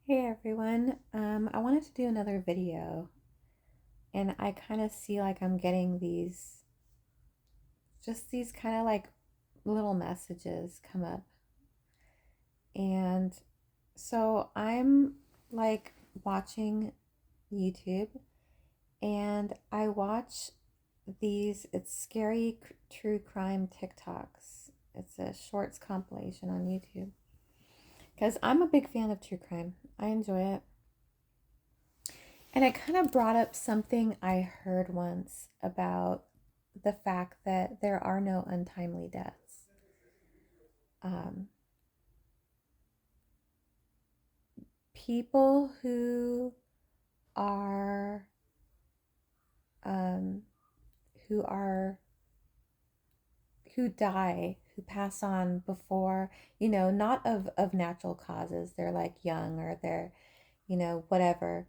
Hey everyone, I wanted to do another video and I kind of see like I'm getting these kind of like little messages come up. And so I'm like watching YouTube and I watch it's scary true crime TikToks. It's a shorts compilation on YouTube because I'm a big fan of true crime. I enjoy it. And I kind of brought up something I heard once about the fact that there are no untimely deaths. Um, People are um, who are who die, who pass on before, not of natural causes. They're like young or they're, whatever.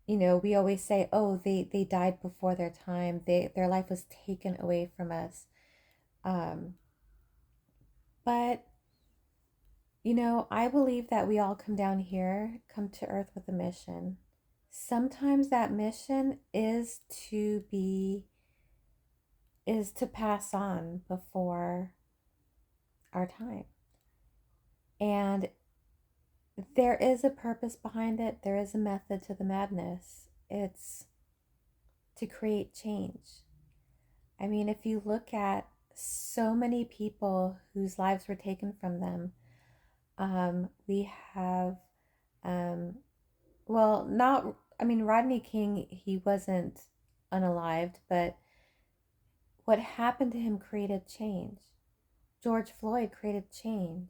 We always say, oh, they died before their time. Their life was taken away from us. Um, but I believe that we all come down here, come to earth with a mission. Sometimes that mission is to pass on before our time. And there is a purpose behind it. There is a method to the madness. It's to create change. I mean, if you look at so many people whose lives were taken from them, we have um, well, not, I mean, Rodney King, he wasn't unalived, but what happened to him created change. George Floyd created change.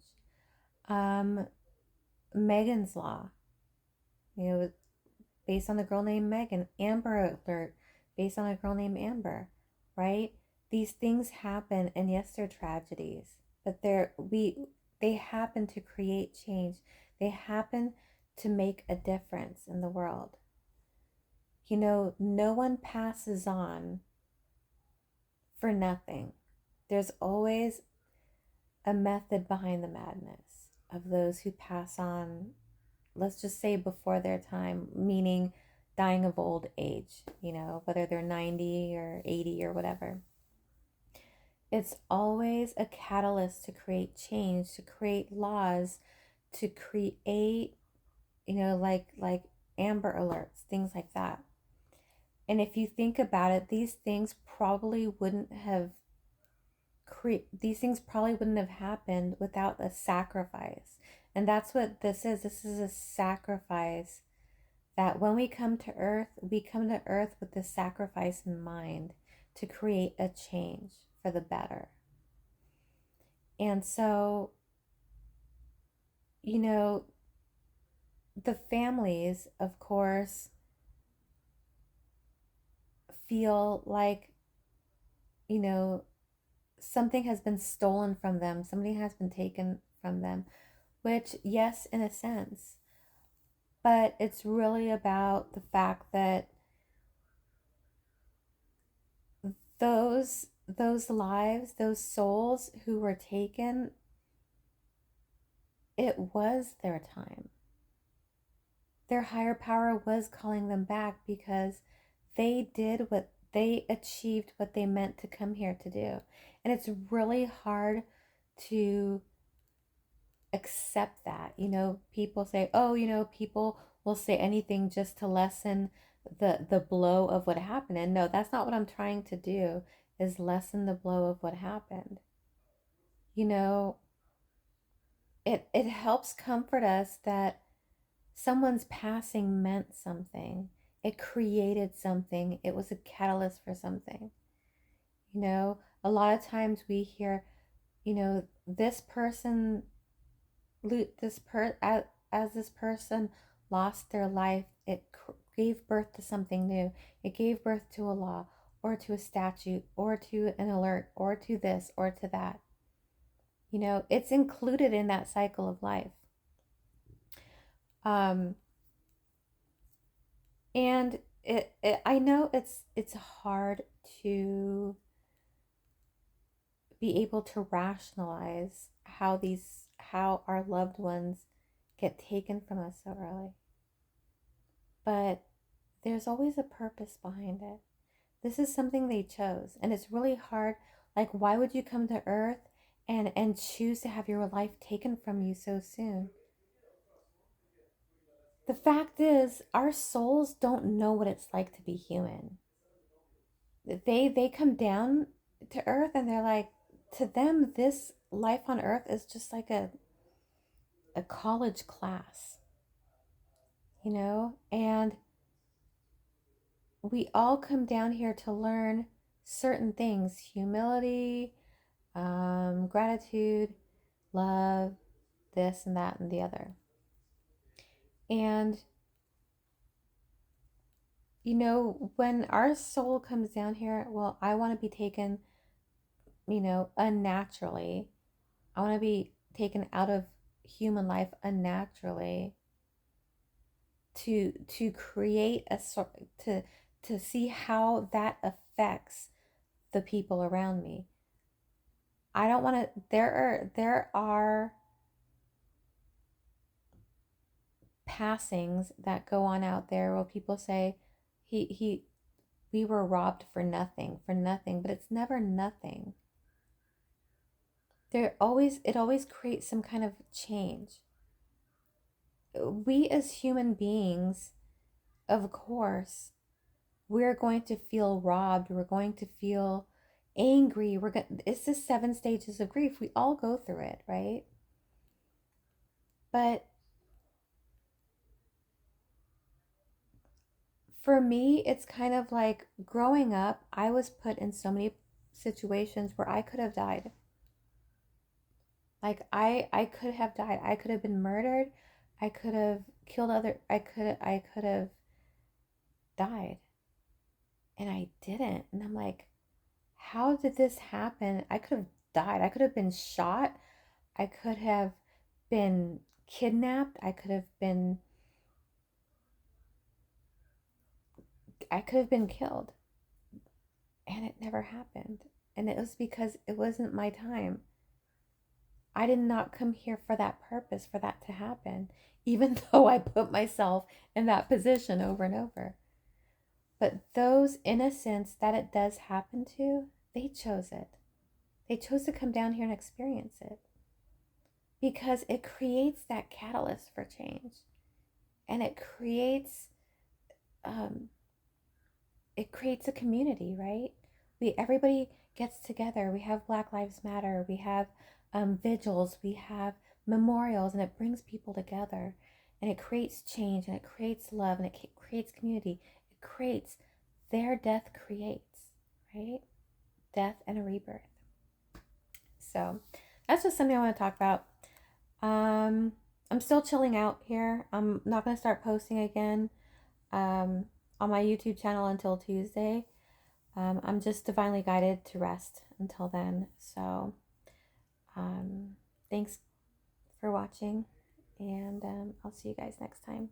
Um, Megan's Law, you know, based on a girl named Megan. Amber Alert, based on a girl named Amber, right? These things happen, and yes, they're tragedies, but they happen to create change. They happen to make a difference in the world. No one passes on for nothing. There's always a method behind the madness of those who pass on, let's just say before their time, meaning dying of old age, whether they're 90 or 80 or whatever. It's always a catalyst to create change, to create laws, to create, like Amber Alerts, things like that. And if you think about it, these things probably wouldn't have happened without a sacrifice. And that's what this is. This is a sacrifice that when we come to earth with this sacrifice in mind to create a change for the better. And so, you know, the families, of course, feel like, you know, something has been stolen from them, somebody has been taken from them, which, yes, in a sense, but it's really about the fact that those lives, those souls who were taken, it was their time. Their higher power was calling them back because they achieved what they meant to come here to do. And it's really hard to accept that. People say, oh, people will say anything just to lessen the blow of what happened. And no, that's not what I'm trying to do, is lessen the blow of what happened. You know, it helps comfort us that someone's passing meant something. It created something. It was a catalyst for something. A lot of times we hear, this person as this person lost their life, it gave birth to something new. It gave birth to a law or to a statute or to an alert or to this or to that. It's included in that cycle of life. Um, and I know it's hard to be able to rationalize how our loved ones get taken from us so early. But there's always a purpose behind it. This is something they chose, and it's really hard. Like, why would you come to Earth and choose to have your life taken from you so soon? The fact is, our souls don't know what it's like to be human. They come down to Earth and they're like, to them, this life on Earth is just like a college class, you know? And we all come down here to learn certain things: humility, gratitude, love, this and that and the other. And, you know, when our soul comes down here, well, I want to be taken, you know, unnaturally. I want to be taken out of human life unnaturally to create a sort to see how that affects the people around me. I don't want to. There are passings that go on out there where people say he we were robbed for nothing, but it's never nothing. It always creates some kind of change. We as human beings, of course, we're going to feel robbed, we're going to feel angry, it's the 7 stages of grief. We all go through it, right? But for me, it's kind of like growing up, I was put in so many situations where I could have died. Like I could have died. I could have been murdered. I could have killed other I could have died. And I didn't. And I'm like, how did this happen? I could have died. I could have been shot. I could have been kidnapped. I could have been killed. And it never happened. And it was because it wasn't my time. I did not come here for that purpose, for that to happen, even though I put myself in that position over and over. But those innocents that it does happen to, they chose it. They chose to come down here and experience it because it creates that catalyst for change, and um, it creates a community, right? Everybody gets together. We have Black Lives Matter. We have vigils. We have memorials, and it brings people together, and it creates change, and it creates love, and it creates community. It creates their death creates, right? Death and a rebirth. So that's just something I want to talk about. I'm still chilling out here. I'm not going to start posting again um, on my YouTube channel until Tuesday. I'm just divinely guided to rest until then. So thanks for watching, and I'll see you guys next time.